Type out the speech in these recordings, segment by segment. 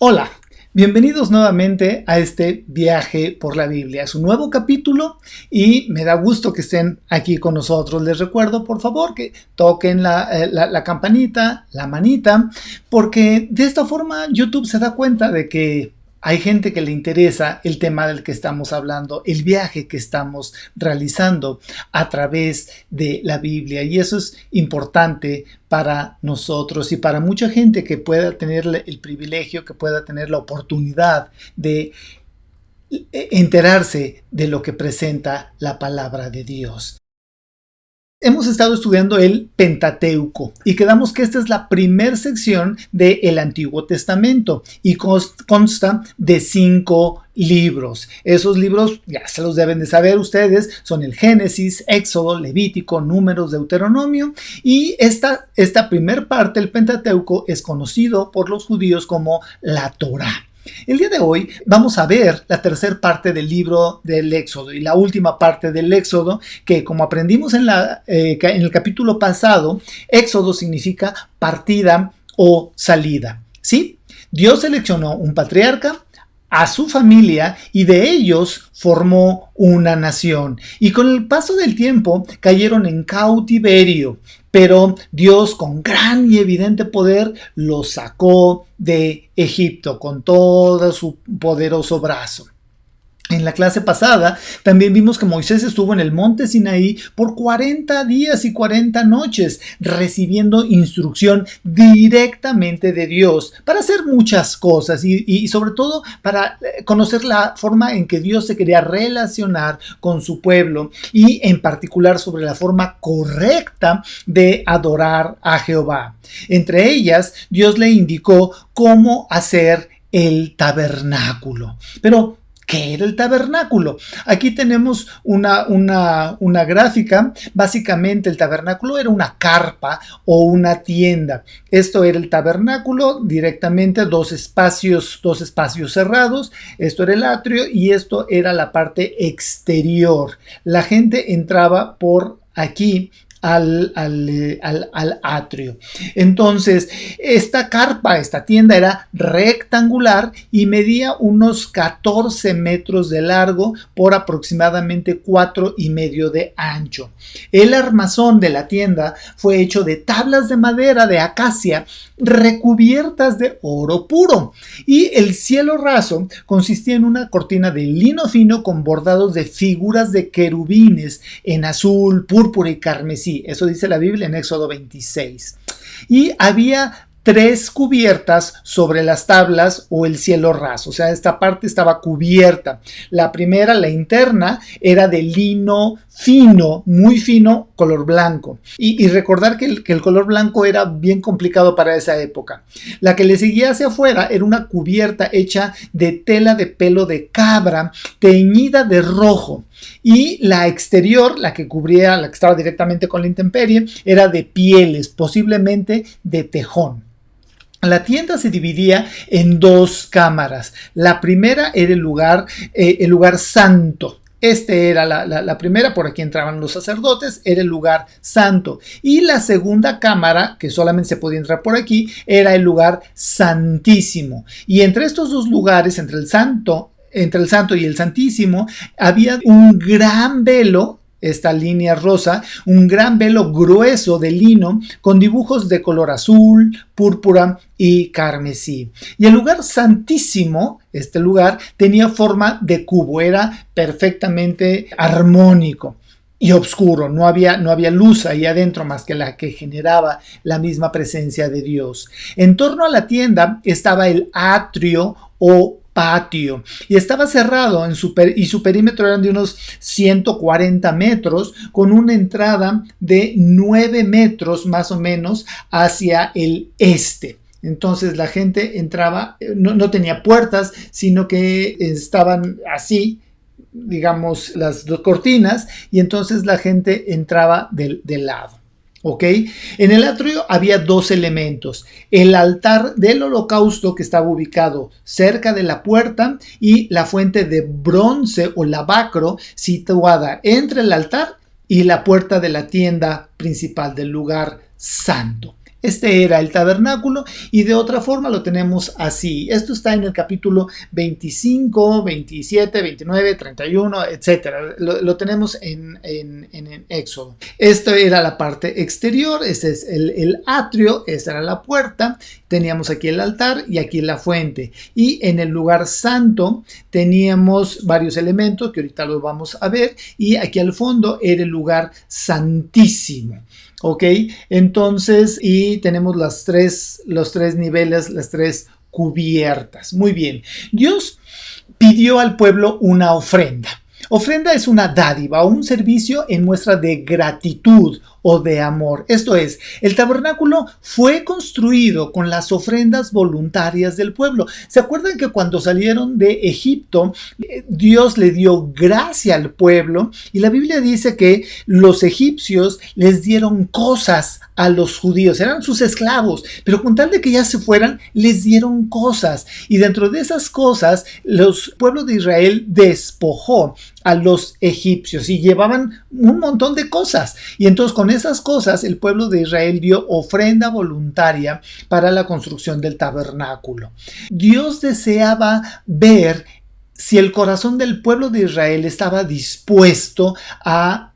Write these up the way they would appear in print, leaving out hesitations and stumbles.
Hola, bienvenidos nuevamente a este viaje por la Biblia. Es un nuevo capítulo y me da gusto que estén aquí con nosotros. Les recuerdo, por favor, que toquen la campanita, la manita, porque de esta forma YouTube se da cuenta de que hay gente que le interesa el tema del que estamos hablando, el viaje que estamos realizando a través de la Biblia. Y eso es importante para nosotros y para mucha gente que pueda tener el privilegio, que pueda tener la oportunidad de enterarse de lo que presenta la palabra de Dios. Hemos estado estudiando el Pentateuco y quedamos que esta es la primera sección del Antiguo Testamento y consta de 5 libros. Esos libros ya se los deben de saber ustedes, son el Génesis, Éxodo, Levítico, Números, Deuteronomio, y esta primer parte del Pentateuco es conocido por los judíos como la Torá. El día de hoy vamos a ver la tercera parte del libro del Éxodo y la última parte del Éxodo, que como aprendimos en el capítulo pasado, Éxodo significa partida o salida, ¿sí? Dios seleccionó un patriarca, a su familia, y de ellos formó una nación. Y con el paso del tiempo cayeron en cautiverio, pero Dios con gran y evidente poder los sacó de Egipto con todo su poderoso brazo. En la clase pasada también vimos que Moisés estuvo en el monte Sinaí por 40 días y 40 noches recibiendo instrucción directamente de Dios para hacer muchas cosas y sobre todo para conocer la forma en que Dios se quería relacionar con su pueblo y en particular sobre la forma correcta de adorar a Jehová. Entre ellas, Dios le indicó cómo hacer el tabernáculo. Pero ¿qué era el tabernáculo? Aquí tenemos una gráfica. Básicamente el tabernáculo era una carpa o una tienda. Esto era el tabernáculo, directamente dos espacios cerrados. Esto era el atrio y esto era la parte exterior. La gente entraba por aquí al atrio. Entonces, esta carpa, esta tienda era rectangular y medía unos 14 metros de largo por aproximadamente 4,5 de ancho. El armazón de la tienda fue hecho de tablas de madera de acacia recubiertas de oro puro, y el cielo raso consistía en una cortina de lino fino con bordados de figuras de querubines en azul, púrpura y carmesí. Eso dice la Biblia en Éxodo 26. Y había 3 cubiertas sobre las tablas o el cielo raso, o sea, esta parte estaba cubierta. La primera, la interna, era de lino fino, muy fino, color blanco. Y recordar que el color blanco era bien complicado para esa época. La que le seguía hacia afuera era una cubierta hecha de tela de pelo de cabra teñida de rojo. Y la exterior, la que estaba directamente con la intemperie, era de pieles, posiblemente de tejón. La tienda se dividía en 2 cámaras. La primera era el lugar santo. Este era la primera, por aquí entraban los sacerdotes, era el lugar santo. Y la segunda cámara, que solamente se podía entrar por aquí, era el lugar santísimo. Y entre estos 2 lugares, entre el santo y el santísimo, había un gran velo, esta línea rosa, un gran velo grueso de lino con dibujos de color azul, púrpura y carmesí. Y el lugar santísimo, este lugar, tenía forma de cubo, era perfectamente armónico y oscuro, no había luz ahí adentro más que la que generaba la misma presencia de Dios. En torno a la tienda estaba el atrio o patio y estaba cerrado y su perímetro eran de unos 140 metros con una entrada de 9 metros más o menos hacia el este. Entonces la gente entraba, no tenía puertas, sino que estaban así, digamos, las 2 cortinas, y entonces la gente entraba del lado. ¿Ok? En el atrio había 2 elementos: el altar del holocausto, que estaba ubicado cerca de la puerta, y la fuente de bronce o lavacro situada entre el altar y la puerta de la tienda principal del lugar santo. Este era el tabernáculo y de otra forma lo tenemos así. Esto está en el capítulo 25, 27, 29, 31, etc. Lo tenemos en Éxodo. Esto era la parte exterior, este es el atrio, esta era la puerta. Teníamos aquí el altar y aquí la fuente. Y en el lugar santo teníamos varios elementos que ahorita los vamos a ver. Y aquí al fondo era el lugar santísimo. Ok, entonces, y tenemos los tres niveles, las tres cubiertas. Muy bien, Dios pidió al pueblo una ofrenda. Ofrenda es una dádiva o un servicio en muestra de gratitud o de amor. Esto es, el tabernáculo fue construido con las ofrendas voluntarias del pueblo. ¿Se acuerdan que cuando salieron de Egipto, Dios le dio gracia al pueblo? Y la Biblia dice que los egipcios les dieron cosas a los judíos, eran sus esclavos, pero con tal de que ya se fueran, les dieron cosas. Y dentro de esas cosas, los pueblos de Israel despojó a los egipcios y llevaban un montón de cosas. Y entonces con esas cosas el pueblo de Israel dio ofrenda voluntaria para la construcción del tabernáculo. Dios deseaba ver si el corazón del pueblo de Israel estaba dispuesto a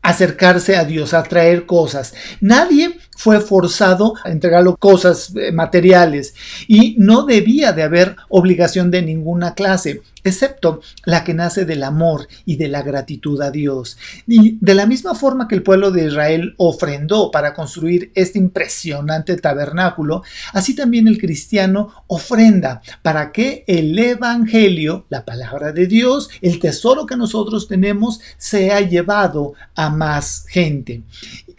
acercarse a Dios, a traer cosas. Nadie fue forzado a entregarle cosas materiales y no debía de haber obligación de ninguna clase, excepto la que nace del amor y de la gratitud a Dios. Y de la misma forma que el pueblo de Israel ofrendó para construir este impresionante tabernáculo, así también el cristiano ofrenda para que el evangelio, la palabra de Dios, el tesoro que nosotros tenemos, sea llevado a más gente.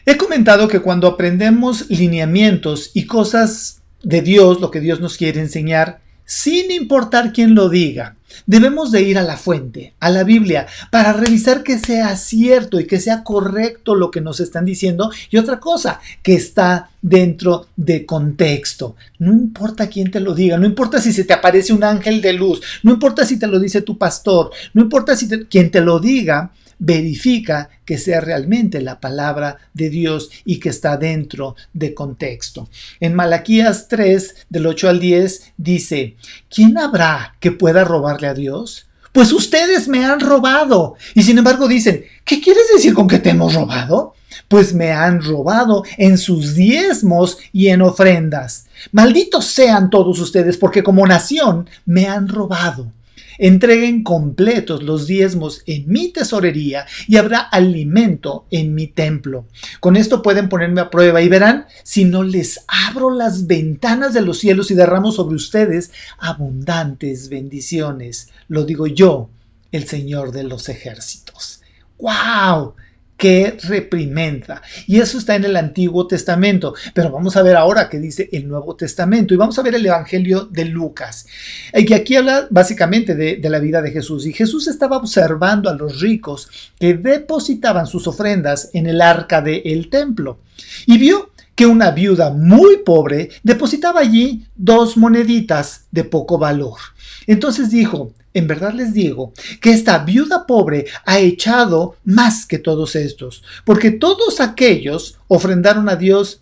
He comentado que cuando aprendemos lineamientos y cosas de Dios, lo que Dios nos quiere enseñar, sin importar quién lo diga, debemos de ir a la fuente, a la Biblia, para revisar que sea cierto y que sea correcto lo que nos están diciendo. Y otra cosa, que está dentro de contexto. No importa quién te lo diga, no importa si se te aparece un ángel de luz, no importa si te lo dice tu pastor, no importa si quien te lo diga, verifica que sea realmente la palabra de Dios y que está dentro de contexto. En Malaquías 3, del 8 al 10, dice: ¿quién habrá que pueda robarle a Dios? Pues ustedes me han robado. Y sin embargo dicen: ¿qué quieres decir con que te hemos robado? Pues me han robado en sus diezmos y en ofrendas. Malditos sean todos ustedes, porque como nación me han robado. Entreguen completos los diezmos en mi tesorería y habrá alimento en mi templo. Con esto pueden ponerme a prueba y verán si no les abro las ventanas de los cielos y derramo sobre ustedes abundantes bendiciones. Lo digo yo, el Señor de los ejércitos. ¡Wow! ¡Qué reprimenda! Y eso está en el Antiguo Testamento. Pero vamos a ver ahora qué dice el Nuevo Testamento. Y vamos a ver el Evangelio de Lucas. Y aquí habla básicamente de la vida de Jesús. Y Jesús estaba observando a los ricos que depositaban sus ofrendas en el arca del templo. Y vio que una viuda muy pobre depositaba allí 2 moneditas de poco valor. Entonces dijo: en verdad les digo que esta viuda pobre ha echado más que todos estos, porque todos aquellos ofrendaron a Dios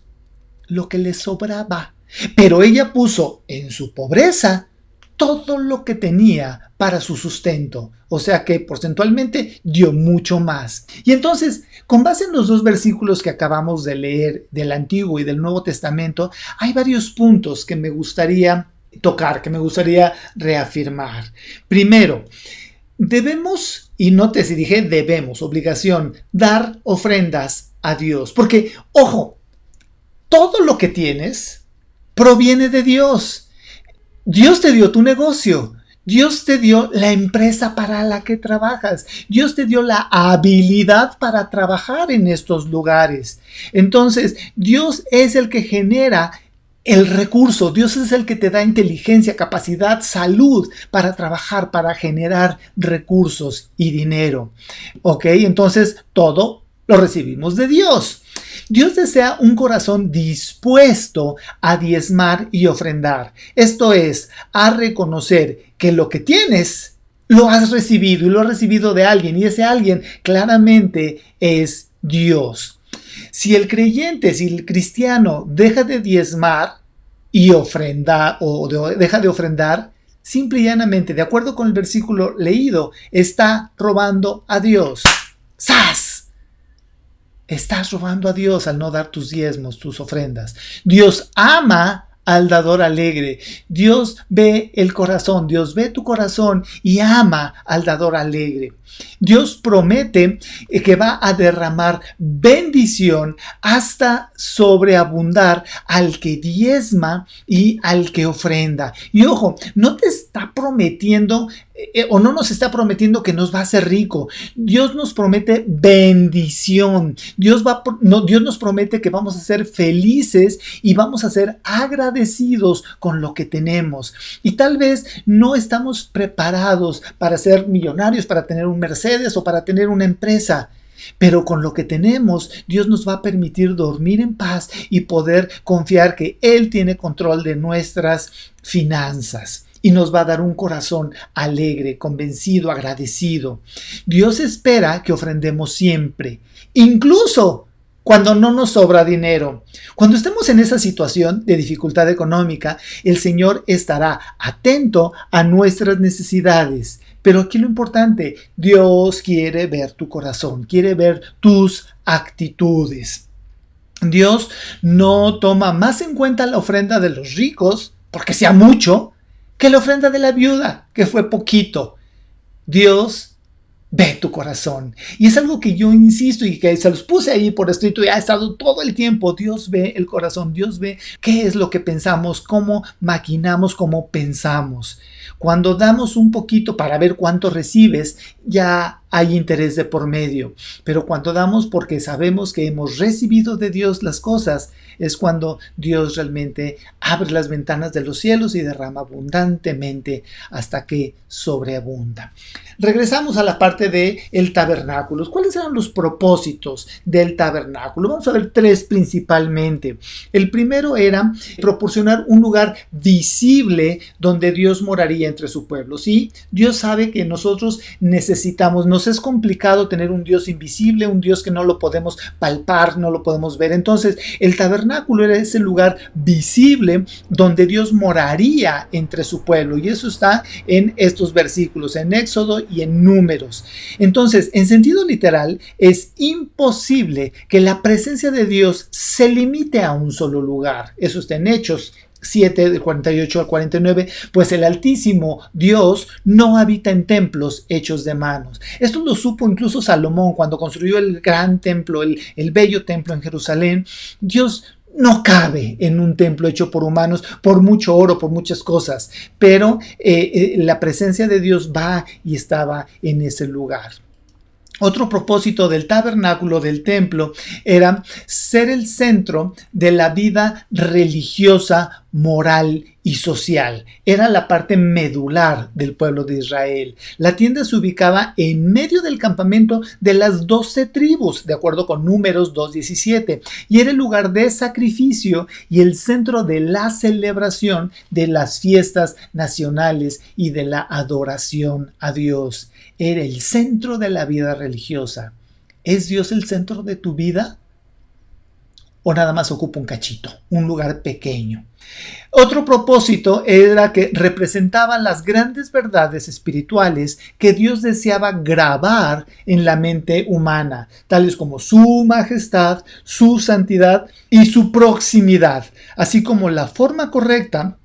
lo que les sobraba, pero ella puso en su pobreza todo lo que tenía para su sustento, o sea que porcentualmente dio mucho más. Y entonces, con base en los 2 versículos que acabamos de leer del Antiguo y del Nuevo Testamento, hay varios puntos que me gustaría tocar, que me gustaría reafirmar. Primero, debemos, y note si dije debemos, obligación, dar ofrendas a Dios. Porque, ojo, todo lo que tienes proviene de Dios. Dios te dio tu negocio. Dios te dio la empresa para la que trabajas. Dios te dio la habilidad para trabajar en estos lugares. Entonces, Dios es el que genera el recurso. Dios es el que te da inteligencia, capacidad, salud para trabajar, para generar recursos y dinero. ¿Ok? Entonces, todo lo recibimos de Dios. Dios desea un corazón dispuesto a diezmar y ofrendar. Esto es, a reconocer que lo que tienes lo has recibido y lo has recibido de alguien, y ese alguien claramente es Dios. Si el creyente, si el cristiano deja de diezmar y ofrendar deja de ofrendar, simple y llanamente, de acuerdo con el versículo leído, está robando a Dios. ¡Sas! Estás robando a Dios al no dar tus diezmos, tus ofrendas. Dios ama al dador alegre. Dios ve el corazón, Dios ve tu corazón y ama al dador alegre. Dios promete que va a derramar bendición hasta sobreabundar al que diezma y al que ofrenda. Y ojo, no te está prometiendo o no nos está prometiendo que nos va a hacer rico. Dios nos promete bendición. Dios nos promete que vamos a ser felices y vamos a ser agradecidos con lo que tenemos. Y tal vez no estamos preparados para ser millonarios, para tener un Mercedes o para tener una empresa. Pero con lo que tenemos, Dios nos va a permitir dormir en paz y poder confiar que Él tiene control de nuestras finanzas. Y nos va a dar un corazón alegre, convencido, agradecido. Dios espera que ofrendemos siempre, incluso cuando no nos sobra dinero. Cuando estemos en esa situación de dificultad económica, el Señor estará atento a nuestras necesidades. Pero aquí lo importante, Dios quiere ver tu corazón, quiere ver tus actitudes. Dios no toma más en cuenta la ofrenda de los ricos, porque sea mucho, que la ofrenda de la viuda, que fue poquito. Dios ve tu corazón. Y es algo que yo insisto y que se los puse ahí por escrito y ha estado todo el tiempo. Dios ve el corazón, Dios ve qué es lo que pensamos, cómo maquinamos, cómo pensamos. Cuando damos un poquito para ver cuánto recibes, ya hay interés de por medio. Pero cuando damos porque sabemos que hemos recibido de Dios las cosas, es cuando Dios realmente abre las ventanas de los cielos y derrama abundantemente hasta que sobreabunda. Regresamos a la parte del tabernáculo. ¿Cuáles eran los propósitos del tabernáculo? Vamos a ver tres principalmente. El primero era proporcionar un lugar visible donde Dios moraría entre su pueblo. Sí, Dios sabe que nosotros necesitamos, nos es complicado tener un Dios invisible, un Dios que no lo podemos palpar, no lo podemos ver. Entonces, el tabernáculo era ese lugar visible donde Dios moraría entre su pueblo. Y eso está en estos versículos, en Éxodo y en Números. Entonces, en sentido literal, es imposible que la presencia de Dios se limite a un solo lugar. Eso está en Hechos 7, del 48 al 49, pues el Altísimo Dios no habita en templos hechos de manos. Esto lo supo incluso Salomón cuando construyó el gran templo, el bello templo en Jerusalén. Dios no cabe en un templo hecho por humanos, por mucho oro, por muchas cosas, pero la presencia de Dios va y estaba en ese lugar. Otro propósito del tabernáculo, del templo, era ser el centro de la vida religiosa, moral y social. Era la parte medular del pueblo de Israel. La tienda se ubicaba en medio del campamento de las 12 tribus, de acuerdo con Números 2:17, y era el lugar de sacrificio y el centro de la celebración de las fiestas nacionales y de la adoración a Dios. Era el centro de la vida religiosa. ¿Es Dios el centro de tu vida? ¿O nada más ocupa un cachito, un lugar pequeño? Otro propósito era que representaban las grandes verdades espirituales que Dios deseaba grabar en la mente humana, tales como su majestad, su santidad y su proximidad, así como la forma correcta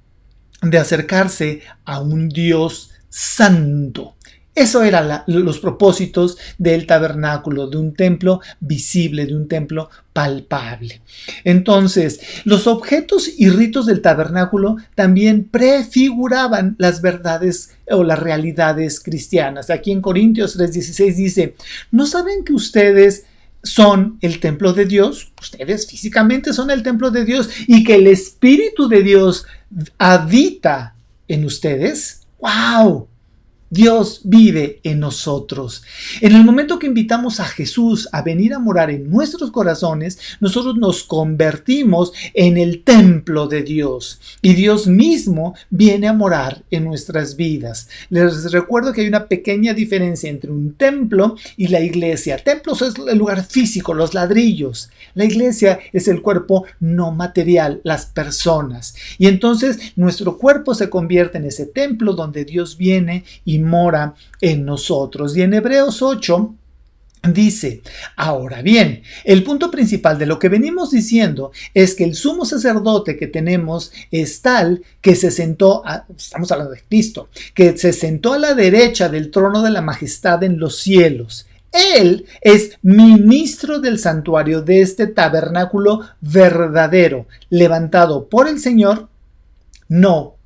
de acercarse a un Dios santo. Eso eran los propósitos del tabernáculo, de un templo visible, de un templo palpable. Entonces, los objetos y ritos del tabernáculo también prefiguraban las verdades o las realidades cristianas. Aquí en Corintios 3:16 dice, ¿no saben que ustedes son el templo de Dios? Ustedes físicamente son el templo de Dios y que el Espíritu de Dios habita en ustedes. ¡Wow! Dios vive en nosotros. En el momento que invitamos a Jesús a venir a morar en nuestros corazones, nosotros nos convertimos en el templo de Dios y Dios mismo viene a morar en nuestras vidas. Les recuerdo que hay una pequeña diferencia entre un templo y la iglesia. Templos es el lugar físico, los ladrillos. La iglesia es el cuerpo no material, las personas. Y entonces nuestro cuerpo se convierte en ese templo donde Dios viene y mora en nosotros. Y en Hebreos 8 dice: ahora bien, el punto principal de lo que venimos diciendo es que el sumo sacerdote que tenemos es tal que se sentó, estamos hablando de Cristo, que se sentó a la derecha del trono de la majestad en los cielos. Él es ministro del santuario de este tabernáculo verdadero, levantado por el Señor, no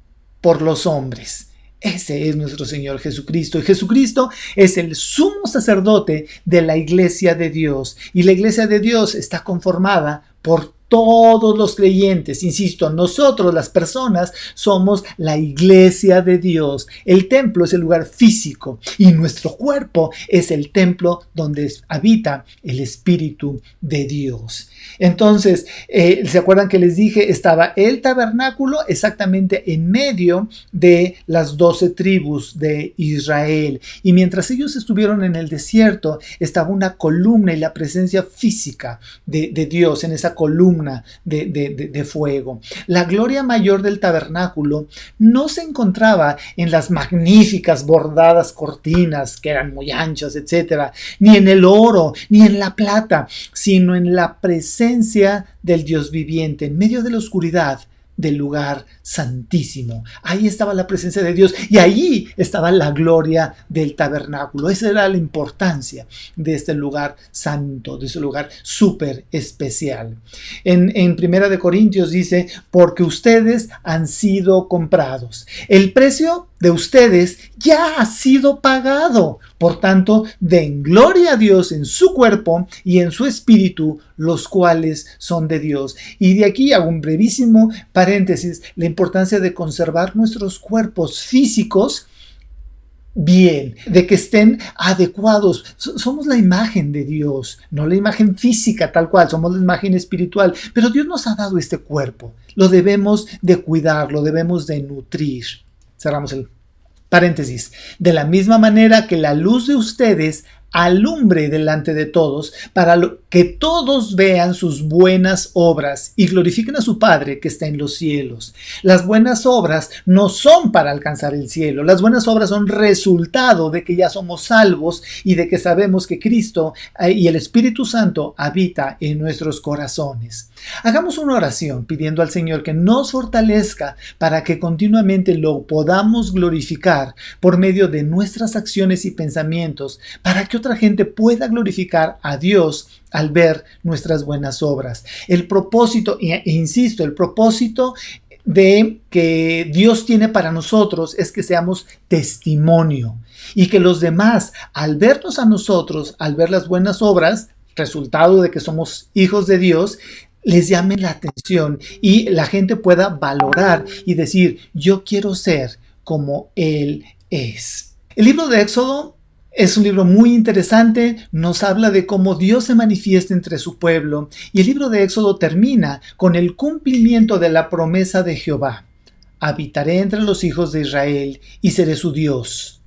por los hombres. Ese es nuestro Señor Jesucristo. Y Jesucristo es el sumo sacerdote de la iglesia de Dios. Y la iglesia de Dios está conformada por todos los creyentes. Insisto, nosotros las personas somos la iglesia de Dios. El templo es el lugar físico y nuestro cuerpo es el templo donde habita el Espíritu de Dios. Entonces, ¿se acuerdan que les dije? Estaba el tabernáculo exactamente en medio de las 12 tribus de Israel. Y mientras ellos estuvieron en el desierto, estaba una columna y la presencia física de Dios en esa columna de fuego. La gloria mayor del tabernáculo no se encontraba en las magníficas bordadas cortinas que eran muy anchas, etcétera, ni en el oro, ni en la plata, sino en la presencia del Dios viviente, en medio de la oscuridad del lugar santísimo. Ahí estaba la presencia de Dios y ahí estaba la gloria del tabernáculo. Esa era la importancia de este lugar santo, de ese lugar súper especial. En Primera de Corintios dice: porque ustedes han sido comprados. El precio de ustedes ya ha sido pagado. Por tanto, den gloria a Dios en su cuerpo y en su espíritu, los cuales son de Dios. Y de aquí hago un brevísimo paréntesis: la importancia de conservar nuestros cuerpos físicos bien, de que estén adecuados. Somos la imagen de Dios, no la imagen física tal cual, somos la imagen espiritual, pero Dios nos ha dado este cuerpo, lo debemos de cuidar, lo debemos de nutrir. Cerramos el paréntesis. De la misma manera que la luz de ustedes alumbre delante de todos, para que todos vean sus buenas obras y glorifiquen a su Padre que está en los cielos. Las buenas obras no son para alcanzar el cielo. Las buenas obras son resultado de que ya somos salvos y de que sabemos que Cristo y el Espíritu Santo habita en nuestros corazones. Hagamos una oración pidiendo al Señor que nos fortalezca para que continuamente lo podamos glorificar por medio de nuestras acciones y pensamientos, para que otra gente pueda glorificar a Dios al ver nuestras buenas obras. El propósito, e insisto, el propósito de que Dios tiene para nosotros es que seamos testimonio y que los demás, al vernos a nosotros, al ver las buenas obras, resultado de que somos hijos de Dios, les llamen la atención y la gente pueda valorar y decir: yo quiero ser como Él es. El libro de Éxodo es un libro muy interesante, nos habla de cómo Dios se manifiesta entre su pueblo, y el libro de Éxodo termina con el cumplimiento de la promesa de Jehová: habitaré entre los hijos de Israel y seré su Dios.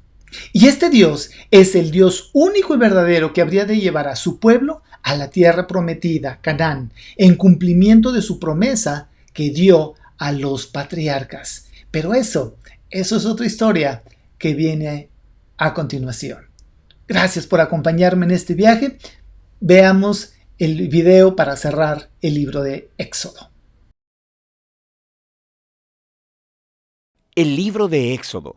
Y este Dios es el Dios único y verdadero que habría de llevar a su pueblo a la tierra prometida, Canaán, en cumplimiento de su promesa que dio a los patriarcas. Pero eso es otra historia que viene a continuación. Gracias por acompañarme en este viaje. Veamos el video para cerrar el libro de Éxodo. El libro de Éxodo.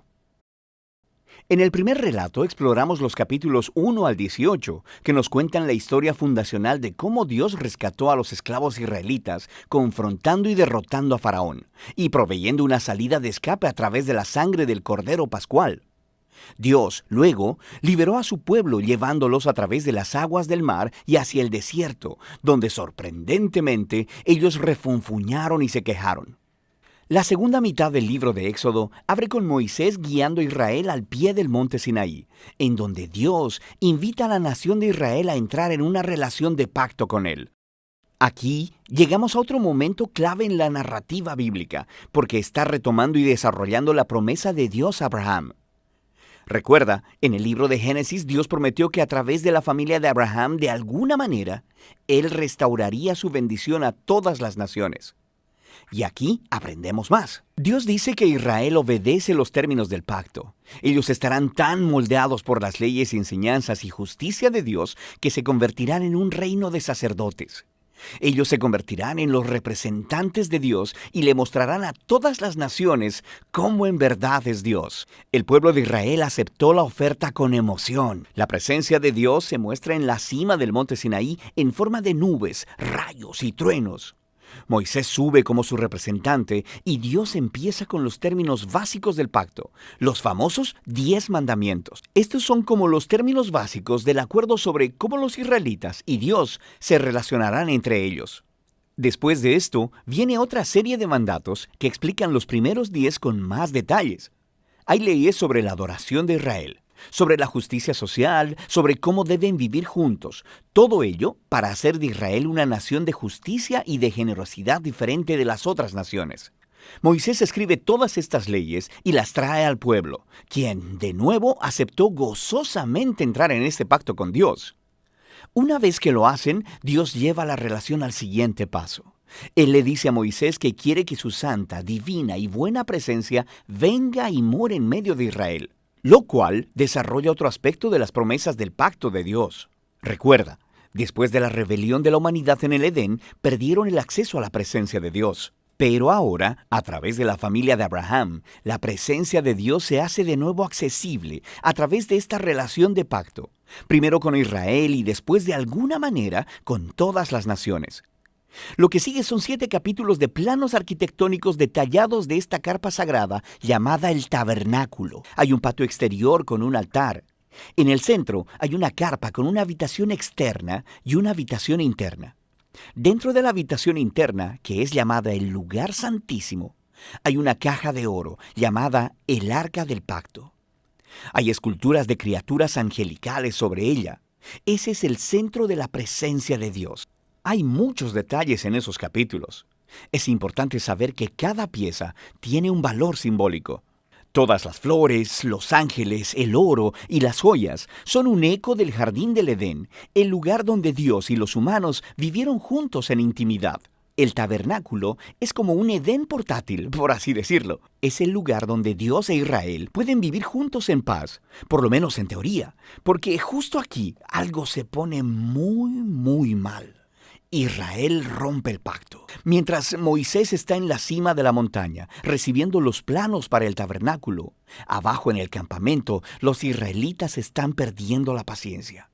En el primer relato exploramos los capítulos 1 al 18, que nos cuentan la historia fundacional de cómo Dios rescató a los esclavos israelitas, confrontando y derrotando a Faraón, y proveyendo una salida de escape a través de la sangre del Cordero Pascual. Dios, luego, liberó a su pueblo llevándolos a través de las aguas del mar y hacia el desierto, donde sorprendentemente ellos refunfuñaron y se quejaron. La segunda mitad del libro de Éxodo abre con Moisés guiando a Israel al pie del monte Sinaí, en donde Dios invita a la nación de Israel a entrar en una relación de pacto con él. Aquí llegamos a otro momento clave en la narrativa bíblica, porque está retomando y desarrollando la promesa de Dios a Abraham. Recuerda, en el libro de Génesis, Dios prometió que a través de la familia de Abraham, de alguna manera, Él restauraría su bendición a todas las naciones. Y aquí aprendemos más. Dios dice que Israel obedece los términos del pacto. Ellos estarán tan moldeados por las leyes y enseñanzas y justicia de Dios que se convertirán en un reino de sacerdotes. Ellos se convertirán en los representantes de Dios y le mostrarán a todas las naciones cómo en verdad es Dios. El pueblo de Israel aceptó la oferta con emoción. La presencia de Dios se muestra en la cima del monte Sinaí en forma de nubes, rayos y truenos. Moisés sube como su representante y Dios empieza con los términos básicos del pacto, los famosos 10 mandamientos. Estos son como los términos básicos del acuerdo sobre cómo los israelitas y Dios se relacionarán entre ellos. Después de esto, viene otra serie de mandatos que explican los primeros 10 con más detalles. Hay leyes sobre la adoración de Israel, sobre la justicia social, sobre cómo deben vivir juntos. Todo ello para hacer de Israel una nación de justicia y de generosidad diferente de las otras naciones. Moisés escribe todas estas leyes y las trae al pueblo, quien, de nuevo, aceptó gozosamente entrar en este pacto con Dios. Una vez que lo hacen, Dios lleva la relación al siguiente paso. Él le dice a Moisés que quiere que su santa, divina y buena presencia venga y more en medio de Israel, lo cual desarrolla otro aspecto de las promesas del pacto de Dios. Recuerda, después de la rebelión de la humanidad en el Edén, perdieron el acceso a la presencia de Dios. Pero ahora, a través de la familia de Abraham, la presencia de Dios se hace de nuevo accesible a través de esta relación de pacto, primero con Israel y después de alguna manera con todas las naciones. Lo que sigue son 7 capítulos de planos arquitectónicos detallados de esta carpa sagrada llamada el tabernáculo. Hay un patio exterior con un altar. En el centro hay una carpa con una habitación externa y una habitación interna. Dentro de la habitación interna, que es llamada el lugar santísimo, hay una caja de oro llamada el arca del pacto. Hay esculturas de criaturas angelicales sobre ella. Ese es el centro de la presencia de Dios. Hay muchos detalles en esos capítulos. Es importante saber que cada pieza tiene un valor simbólico. Todas las flores, los ángeles, el oro y las joyas son un eco del jardín del Edén, el lugar donde Dios y los humanos vivieron juntos en intimidad. El tabernáculo es como un Edén portátil, por así decirlo. Es el lugar donde Dios e Israel pueden vivir juntos en paz, por lo menos en teoría, porque justo aquí algo se pone muy mal. Israel rompe el pacto. Mientras Moisés está en la cima de la montaña, recibiendo los planos para el tabernáculo, abajo en el campamento, los israelitas están perdiendo la paciencia.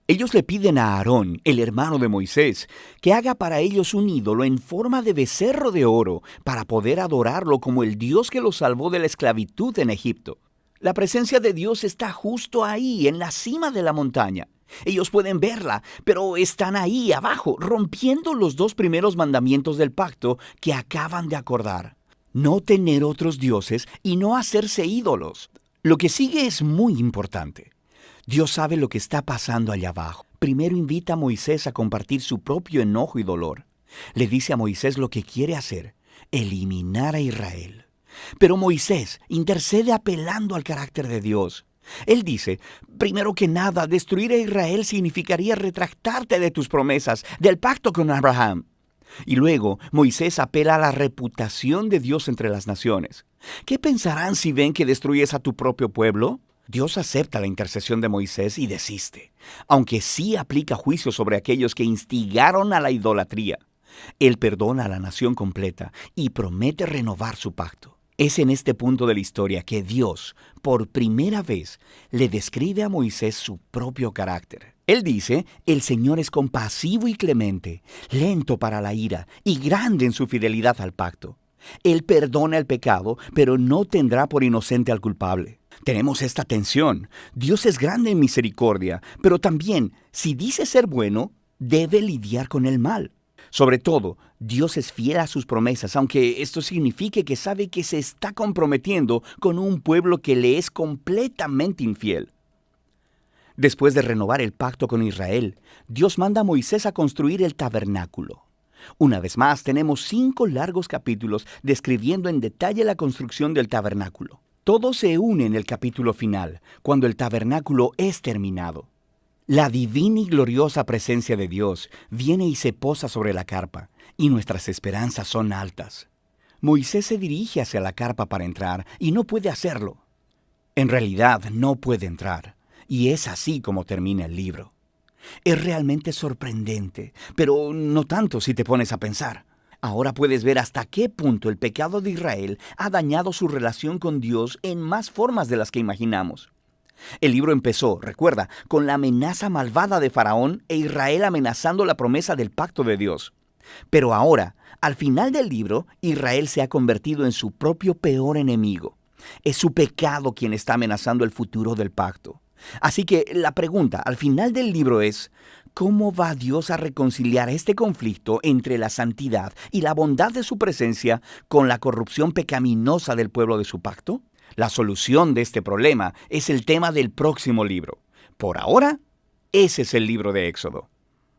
Ellos le piden a Aarón, el hermano de Moisés, que haga para ellos un ídolo en forma de becerro de oro para poder adorarlo como el Dios que los salvó de la esclavitud en Egipto. La presencia de Dios está justo ahí, en la cima de la montaña. Ellos pueden verla, pero están ahí abajo, rompiendo los 2 primeros mandamientos del pacto que acaban de acordar. No tener otros dioses y no hacerse ídolos. Lo que sigue es muy importante. Dios sabe lo que está pasando allá abajo. Primero invita a Moisés a compartir su propio enojo y dolor. Le dice a Moisés lo que quiere hacer: eliminar a Israel. Pero Moisés intercede apelando al carácter de Dios. Él dice, primero que nada, destruir a Israel significaría retractarte de tus promesas, del pacto con Abraham. Y luego, Moisés apela a la reputación de Dios entre las naciones. ¿Qué pensarán si ven que destruyes a tu propio pueblo? Dios acepta la intercesión de Moisés y desiste, aunque sí aplica juicio sobre aquellos que instigaron a la idolatría. Él perdona a la nación completa y promete renovar su pacto. Es en este punto de la historia que Dios, por primera vez, le describe a Moisés su propio carácter. Él dice, el Señor es compasivo y clemente, lento para la ira y grande en su fidelidad al pacto. Él perdona el pecado, pero no tendrá por inocente al culpable. Tenemos esta tensión. Dios es grande en misericordia, pero también, si dice ser bueno, debe lidiar con el mal. Sobre todo, Dios es fiel a sus promesas, aunque esto signifique que sabe que se está comprometiendo con un pueblo que le es completamente infiel. Después de renovar el pacto con Israel, Dios manda a Moisés a construir el tabernáculo. Una vez más, tenemos 5 largos capítulos describiendo en detalle la construcción del tabernáculo. Todo se une en el capítulo final, cuando el tabernáculo es terminado. La divina y gloriosa presencia de Dios viene y se posa sobre la carpa, y nuestras esperanzas son altas. Moisés se dirige hacia la carpa para entrar, y no puede hacerlo. En realidad, no puede entrar, y es así como termina el libro. Es realmente sorprendente, pero no tanto si te pones a pensar. Ahora puedes ver hasta qué punto el pecado de Israel ha dañado su relación con Dios en más formas de las que imaginamos. El libro empezó, recuerda, con la amenaza malvada de Faraón e Israel amenazando la promesa del pacto de Dios. Pero ahora, al final del libro, Israel se ha convertido en su propio peor enemigo. Es su pecado quien está amenazando el futuro del pacto. Así que la pregunta al final del libro es, ¿cómo va Dios a reconciliar este conflicto entre la santidad y la bondad de su presencia con la corrupción pecaminosa del pueblo de su pacto? La solución de este problema es el tema del próximo libro. Por ahora, ese es el libro de Éxodo.